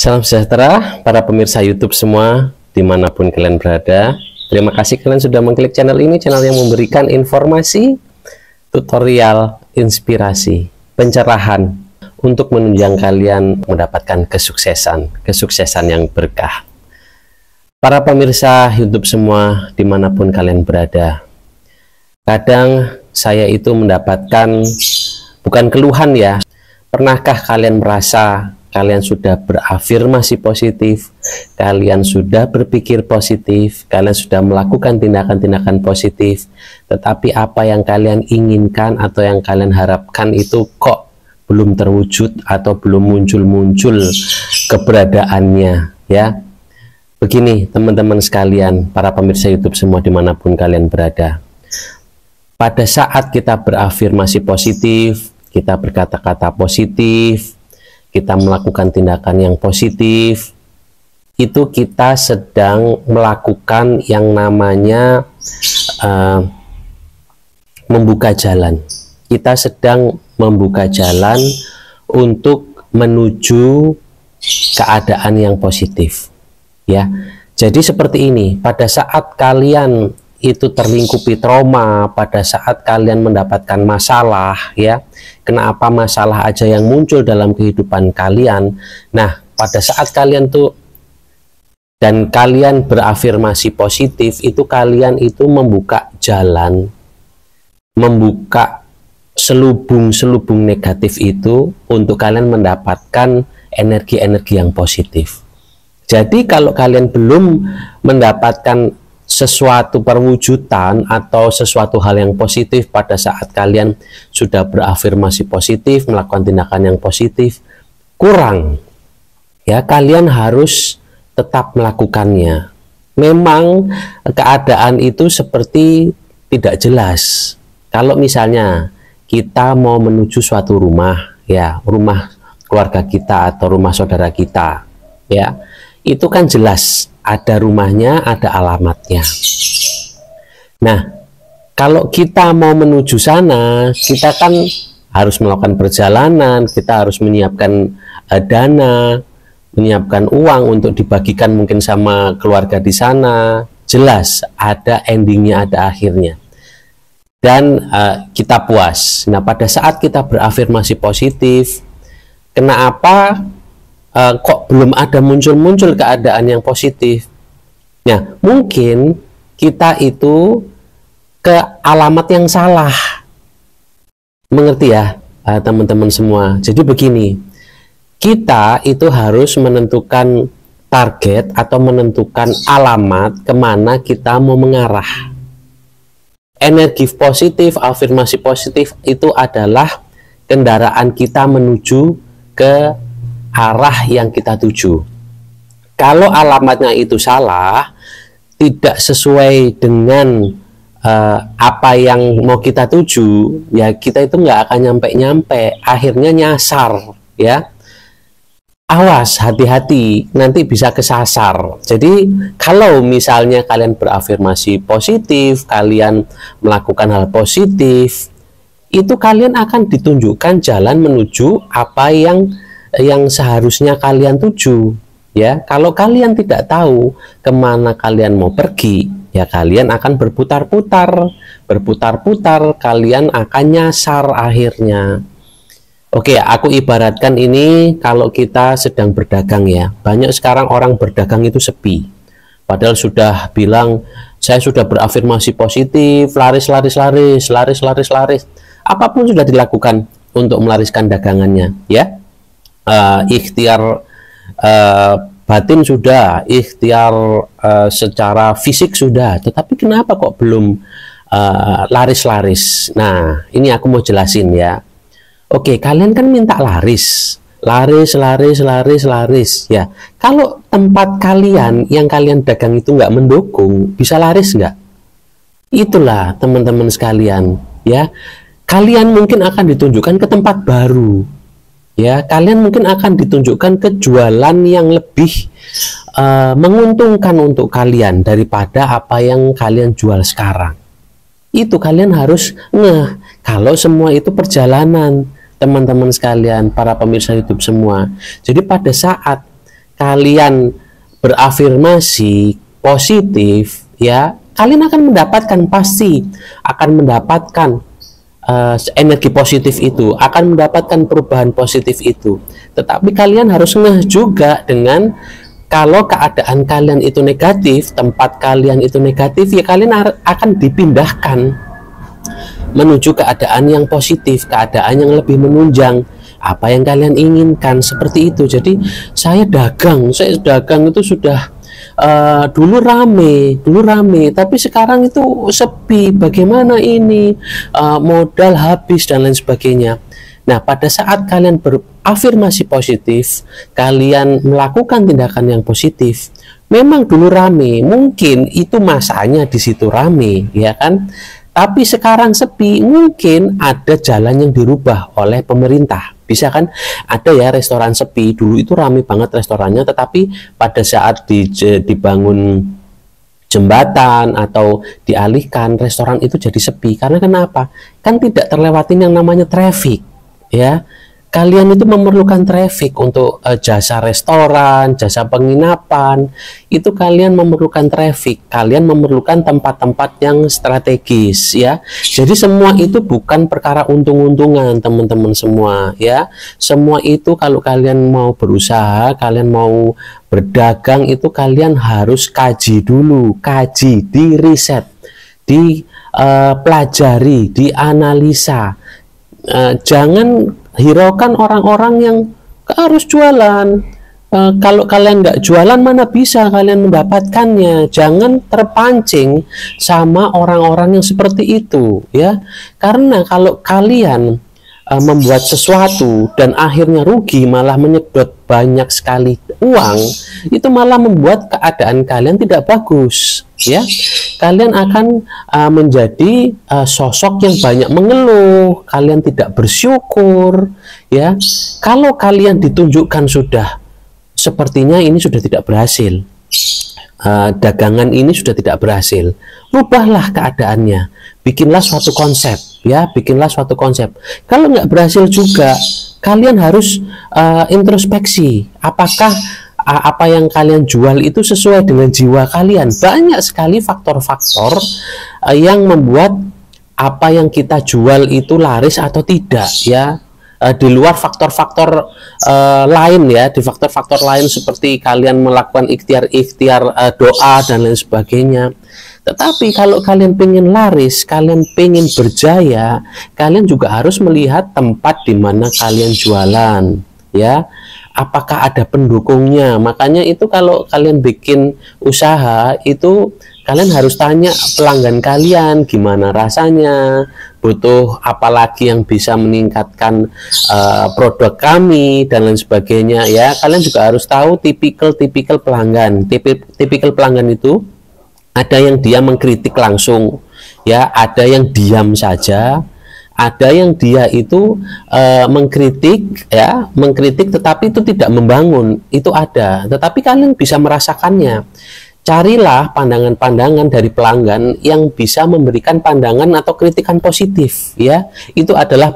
Salam sejahtera para pemirsa YouTube semua dimanapun kalian berada. Terima kasih kalian sudah mengklik channel ini, channel yang memberikan informasi, tutorial, inspirasi, pencerahan untuk menunjang kalian mendapatkan kesuksesan yang berkah. Para pemirsa YouTube semua dimanapun kalian berada, kadang saya itu mendapatkan bukan keluhan ya. Pernahkah kalian merasa kalian sudah berafirmasi positif, kalian sudah berpikir positif, kalian sudah melakukan tindakan-tindakan positif, tetapi apa yang kalian inginkan atau yang kalian harapkan itu kok belum terwujud atau belum muncul-muncul keberadaannya ya. Begini teman-teman sekalian, para pemirsa YouTube semua dimanapun kalian berada, pada saat kita berafirmasi positif, kita berkata-kata positif, kita melakukan tindakan yang positif, itu kita sedang melakukan yang namanya membuka jalan. Kita sedang membuka jalan untuk menuju keadaan yang positif ya. Jadi seperti ini, pada saat kalian itu terlingkupi trauma, pada saat kalian mendapatkan masalah ya, kenapa masalah aja yang muncul dalam kehidupan kalian. Nah, pada saat kalian tuh dan kalian berafirmasi positif, itu kalian itu membuka jalan, membuka selubung-selubung negatif itu untuk kalian mendapatkan energi-energi yang positif. Jadi kalau kalian belum mendapatkan sesuatu perwujudan atau sesuatu hal yang positif pada saat kalian sudah berafirmasi positif, melakukan tindakan yang positif, kurang ya, kalian harus tetap melakukannya. Memang keadaan itu seperti tidak jelas. Kalau misalnya kita mau menuju suatu rumah ya, rumah keluarga kita atau rumah saudara kita ya, itu kan jelas ada rumahnya, ada alamatnya. Nah, kalau kita mau menuju sana, kita kan harus melakukan perjalanan, kita harus menyiapkan dana, menyiapkan uang untuk dibagikan mungkin sama keluarga di sana. Jelas ada endingnya, ada akhirnya. Dan kita puas. Nah, pada saat kita berafirmasi positif, kenapa kok belum ada muncul-muncul keadaan yang positif? Nah, mungkin kita itu ke alamat yang salah. Mengerti ya teman-teman semua? Jadi begini, kita itu harus menentukan target atau menentukan alamat kemana kita mau mengarah. Energi positif, afirmasi positif itu adalah kendaraan kita menuju ke arah yang kita tuju. Kalau alamatnya itu salah, tidak sesuai dengan apa yang mau kita tuju, ya kita itu nggak akan nyampe-nyampe, akhirnya nyasar ya. Awas, hati-hati, nanti bisa kesasar. Jadi kalau misalnya kalian berafirmasi positif, kalian melakukan hal positif, itu kalian akan ditunjukkan jalan menuju apa yang seharusnya kalian tuju ya. Kalau kalian tidak tahu kemana kalian mau pergi, ya kalian akan berputar-putar, kalian akan nyasar akhirnya. Oke, aku ibaratkan ini kalau kita sedang berdagang ya. Banyak sekarang orang berdagang itu sepi, padahal sudah bilang saya sudah berafirmasi positif, laris, apapun sudah dilakukan untuk melariskan dagangannya ya. Ikhtiar batin sudah, ikhtiar secara fisik sudah, tetapi kenapa kok belum laris-laris? Nah, ini aku mau jelasin ya. Oke, kalian kan minta laris ya. Kalau tempat kalian yang kalian dagang itu nggak mendukung, bisa laris nggak? Itulah teman-teman sekalian ya. Kalian mungkin akan ditunjukkan ke tempat baru ya, kalian mungkin akan ditunjukkan ke jualan yang lebih menguntungkan untuk kalian daripada apa yang kalian jual sekarang. Itu kalian harus ngeh kalau semua itu perjalanan teman-teman sekalian, para pemirsa YouTube semua. Jadi pada saat kalian berafirmasi positif, ya, kalian akan mendapatkan, pasti akan mendapatkan energi positif itu, akan mendapatkan perubahan positif itu. Tetapi kalian harus ngeh juga dengan kalau keadaan kalian itu negatif, tempat kalian itu negatif, ya kalian akan dipindahkan menuju keadaan yang positif, keadaan yang lebih menunjang apa yang kalian inginkan, seperti itu. Jadi saya dagang itu sudah dulu rame, tapi sekarang itu sepi. Bagaimana ini? Modal habis dan lain sebagainya. Nah, pada saat kalian berafirmasi positif, kalian melakukan tindakan yang positif, memang dulu rame, mungkin itu masanya di situ rame, ya kan? Tapi sekarang sepi, mungkin ada jalan yang dirubah oleh pemerintah. Bisa kan, ada ya restoran sepi, dulu itu ramai banget restorannya, tetapi pada saat dibangun jembatan atau dialihkan, restoran itu jadi sepi. Karena kenapa? Kan tidak terlewatin yang namanya traffic, ya. Kalian itu memerlukan traffic untuk jasa restoran, jasa penginapan, itu kalian memerlukan traffic, kalian memerlukan tempat-tempat yang strategis, ya. Jadi semua itu bukan perkara untung-untungan, teman-teman semua, ya. Semua itu kalau kalian mau berusaha, kalian mau berdagang, itu kalian harus kaji dulu, di riset, dipelajari, dianalisa. Jangan hiraukan orang-orang yang harus jualan. Kalau kalian nggak jualan, mana bisa kalian mendapatkannya. Jangan terpancing sama orang-orang yang seperti itu, ya. Karena kalau kalian membuat sesuatu dan akhirnya rugi, malah menyedot banyak sekali uang, itu malah membuat keadaan kalian tidak bagus, ya. Kalian akan menjadi sosok yang banyak mengeluh, kalian tidak bersyukur, ya. Kalau kalian ditunjukkan sudah sepertinya ini sudah tidak berhasil, dagangan ini sudah tidak berhasil, rubahlah keadaannya, bikinlah suatu konsep, ya, bikinlah suatu konsep. Kalau nggak berhasil juga, kalian harus introspeksi, apakah apa yang kalian jual itu sesuai dengan jiwa kalian. Banyak sekali faktor-faktor yang membuat apa yang kita jual itu laris atau tidak, ya. Di luar faktor-faktor lain, ya, di faktor-faktor lain seperti kalian melakukan ikhtiar doa dan lain sebagainya. Tetapi kalau kalian pengen laris, kalian pengen berjaya, kalian juga harus melihat tempat di mana kalian jualan, ya. Apakah ada pendukungnya? Makanya itu kalau kalian bikin usaha itu kalian harus tanya pelanggan kalian gimana rasanya, butuh apalagi yang bisa meningkatkan produk kami dan lain sebagainya, ya. Kalian juga harus tahu tipikal pelanggan. Tipikal pelanggan itu ada yang dia mengkritik langsung, ya, ada yang diam saja, ada yang dia itu mengkritik, ya, mengkritik tetapi itu tidak membangun, itu ada. Tetapi kalian bisa merasakannya. Carilah pandangan-pandangan dari pelanggan yang bisa memberikan pandangan atau kritikan positif, ya. Itu adalah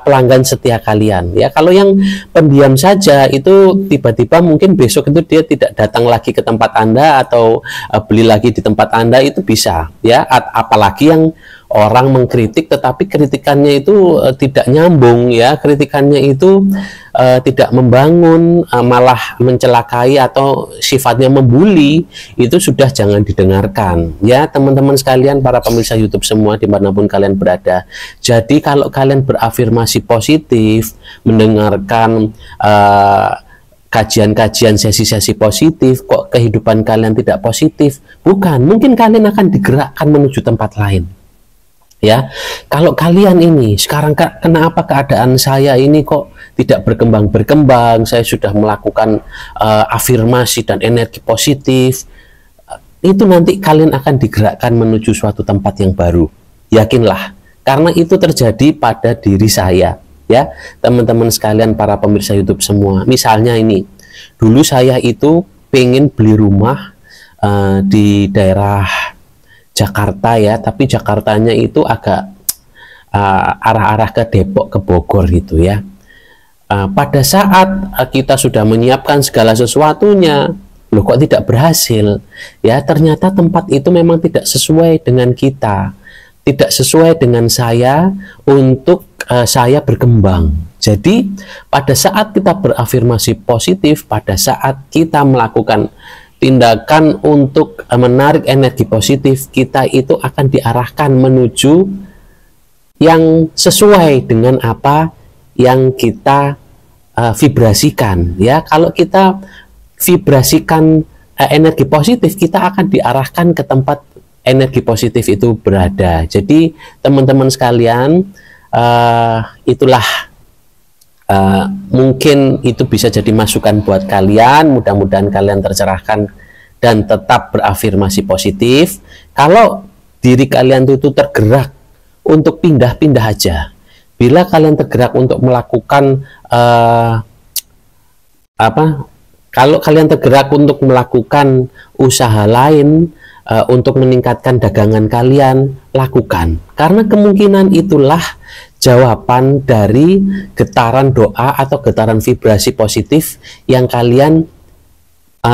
pelanggan setia kalian, ya. Kalau yang pendiam saja itu tiba-tiba mungkin besok itu dia tidak datang lagi ke tempat Anda atau beli lagi di tempat Anda, itu bisa, ya. Apalagi yang orang mengkritik tetapi kritikannya itu tidak nyambung, ya, kritikannya itu tidak membangun, malah mencelakai atau sifatnya membuli, itu sudah jangan didengarkan, ya, teman-teman sekalian, para pemirsa YouTube semua dimanapun kalian berada. Jadi kalau kalian berafirmasi positif, mendengarkan kajian-kajian sesi-sesi positif, kok kehidupan kalian tidak positif, bukan, mungkin kalian akan digerakkan menuju tempat lain. Ya, kalau kalian ini sekarang kenapa keadaan saya ini kok tidak berkembang, saya sudah melakukan afirmasi dan energi positif, itu nanti kalian akan digerakkan menuju suatu tempat yang baru. Yakinlah, karena itu terjadi pada diri saya, ya, teman-teman sekalian, para pemirsa YouTube semua. Misalnya ini, dulu saya itu pengen beli rumah di daerah Jakarta, ya, tapi Jakartanya itu agak arah-arah ke Depok, ke Bogor gitu, ya. pada saat kita sudah menyiapkan segala sesuatunya, loh kok tidak berhasil? Ya, ternyata tempat itu memang tidak sesuai dengan kita, tidak sesuai dengan saya untuk saya berkembang. Jadi pada saat kita berafirmasi positif, pada saat kita melakukan tindakan untuk menarik energi positif, kita itu akan diarahkan menuju yang sesuai dengan apa yang kita vibrasikan. Ya, kalau kita vibrasikan energi positif, kita akan diarahkan ke tempat energi positif itu berada. Jadi teman-teman sekalian, itulah mungkin itu bisa jadi masukan buat kalian. Mudah-mudahan kalian tercerahkan dan tetap berafirmasi positif. Kalau diri kalian itu tergerak untuk pindah-pindah aja, bila kalian tergerak untuk melakukan kalau kalian tergerak untuk melakukan usaha lain, untuk meningkatkan dagangan kalian, lakukan. Karena kemungkinan itulah jawaban dari getaran doa atau getaran vibrasi positif yang kalian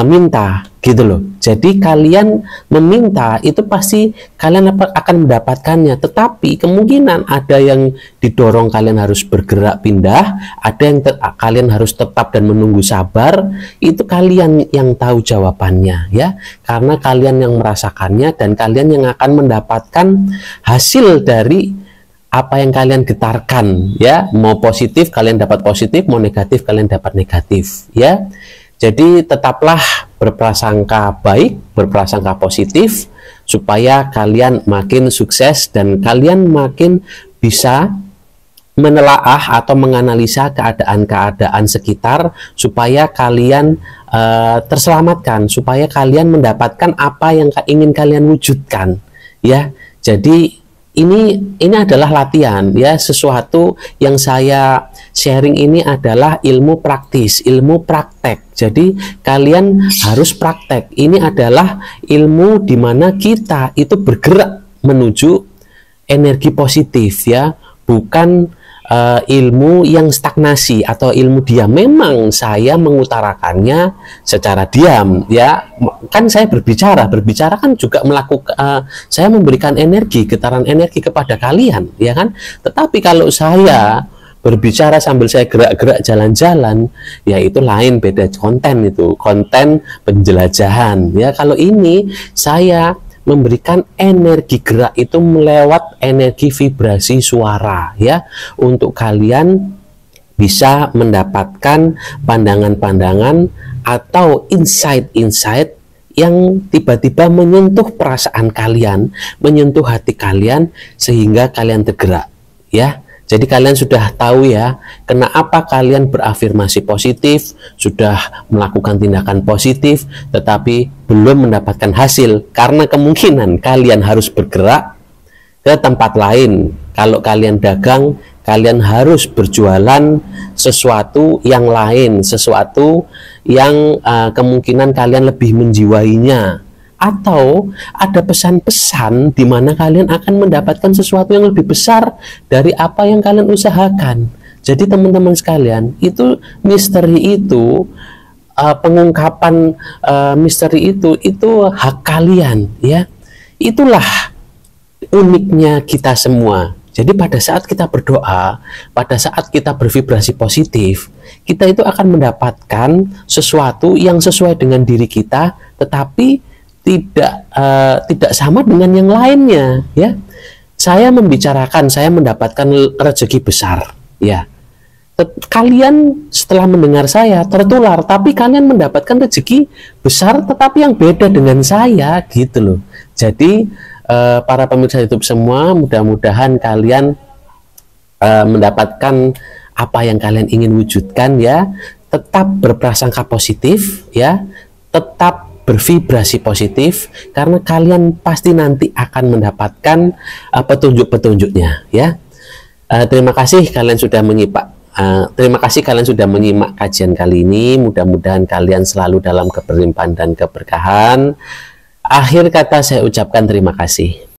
minta, gitu loh. Jadi kalian meminta itu pasti kalian akan mendapatkannya. Tetapi kemungkinan ada yang didorong kalian harus bergerak pindah, ada yang kalian harus tetap dan menunggu sabar. Itu kalian yang tahu jawabannya, ya. Karena kalian yang merasakannya dan kalian yang akan mendapatkan hasil dari apa yang kalian getarkan, ya. Mau positif kalian dapat positif, mau negatif kalian dapat negatif, ya. Jadi tetaplah berprasangka baik, berprasangka positif, supaya kalian makin sukses dan kalian makin bisa menelaah atau menganalisa keadaan-keadaan sekitar, supaya kalian terselamatkan, supaya kalian mendapatkan apa yang ingin kalian wujudkan, ya. Jadi ini adalah latihan, ya. Sesuatu yang saya sharing ini adalah ilmu praktis, ilmu praktek. Jadi kalian harus praktek. Ini adalah ilmu di mana kita itu bergerak menuju energi positif, ya, bukan ilmu yang stagnasi atau ilmu diam. Memang saya mengutarakannya secara diam, ya. Kan saya berbicara kan juga melakukan, saya memberikan energi, getaran energi kepada kalian, ya kan. Tetapi kalau saya berbicara sambil saya gerak-gerak jalan-jalan, ya itu lain, beda konten, itu konten penjelajahan, ya. Kalau ini saya memberikan energi gerak itu melewat energi vibrasi suara, ya, untuk kalian bisa mendapatkan pandangan-pandangan atau insight-insight yang tiba-tiba menyentuh perasaan kalian, menyentuh hati kalian, sehingga kalian tergerak, ya. Jadi kalian sudah tahu, ya, kenapa kalian berafirmasi positif, sudah melakukan tindakan positif, tetapi belum mendapatkan hasil. Karena kemungkinan kalian harus bergerak ke tempat lain. Kalau kalian dagang, kalian harus berjualan sesuatu yang lain, sesuatu yang kemungkinan kalian lebih menjiwainya. Atau ada pesan-pesan di mana kalian akan mendapatkan sesuatu yang lebih besar dari apa yang kalian usahakan. Jadi teman-teman sekalian, itu misteri itu, pengungkapan misteri itu hak kalian, ya. Itulah uniknya kita semua. Jadi pada saat kita berdoa, pada saat kita bervibrasi positif, kita itu akan mendapatkan sesuatu yang sesuai dengan diri kita, tetapi tidak sama dengan yang lainnya, ya. Saya membicarakan saya mendapatkan rezeki besar, ya. Kalian setelah mendengar saya tertular, tapi kalian mendapatkan rezeki besar tetapi yang beda dengan saya, gitu loh. Jadi para pemirsa YouTube semua, mudah-mudahan kalian mendapatkan apa yang kalian ingin wujudkan, ya. Tetap berprasangka positif, ya. Tetap bervibrasi positif, karena kalian pasti nanti akan mendapatkan petunjuk-petunjuknya, ya. Terima kasih kalian sudah menyimak kajian kali ini. Mudah-mudahan kalian selalu dalam keberlimpahan dan keberkahan. Akhir kata saya ucapkan terima kasih.